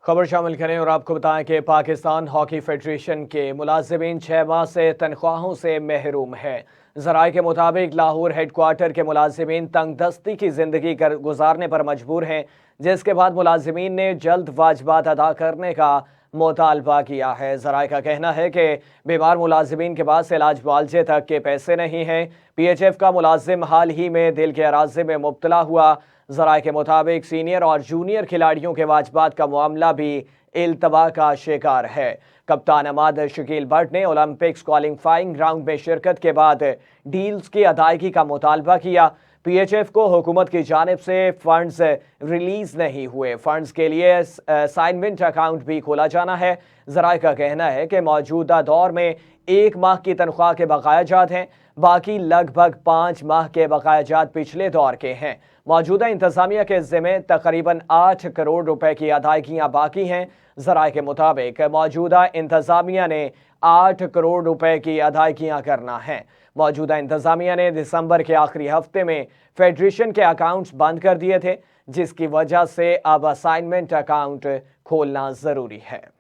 خبر شامل کریں اور آپ کو بتائیں کہ پاکستان ہاکی فیڈریشن کے ملازمین 6 ماہ سے تنخواہوں سے محروم ہیں۔ ذرائع کے مطابق لاہور ہیڈ کوارٹر کے ملازمین تنگ دستی کی زندگی گزارنے پر مجبور ہیں، جس کے بعد ملازمین نے جلد واجبات ادا کرنے کا مطالبہ کیا ہے۔ ذرائع کا کہنا ہے کہ بیمار ملازمین کے پاس علاج معالجے تک کے پیسے نہیں ہیں۔ پی ایچ ایف کا ملازم حال ہی میں دل کے عارضے میں مبتلا ہوا۔ ذرائع کے مطابق سینئر اور جونیئر کھلاڑیوں کے واجبات کا معاملہ بھی التوا کا شکار ہے۔ کپتان عماد شکیل بٹ نے اولمپکس کوالیفائنگ راؤنڈ میں شرکت کے بعد ڈیلز کی ادائیگی کا مطالبہ کیا۔ پی ایچ ایف کو حکومت کی جانب سے فنڈز ریلیز نہیں ہوئے۔ فنڈز کے لیے اسائنمنٹ اکاؤنٹ بھی کھولا جانا ہے۔ ذرائع کا کہنا ہے کہ موجودہ دور میں 1 ماہ کی تنخواہ کے بقایا جات ہیں، باقی لگ بھگ 5 ماہ کے بقایا جات پچھلے دور کے ہیں۔ موجودہ انتظامیہ کے ذمے تقریباً 8 کروڑ روپے کی ادائیگیاں باقی ہیں۔ ذرائع کے مطابق موجودہ انتظامیہ نے 8 کروڑ روپے کی ادائیگیاں کرنا ہیں۔ موجودہ انتظامیہ نے دسمبر کے آخری ہفتے میں فیڈریشن کے اکاؤنٹس بند کر دیے تھے، جس کی وجہ سے اب اسائنمنٹ اکاؤنٹ کھولنا ضروری ہے۔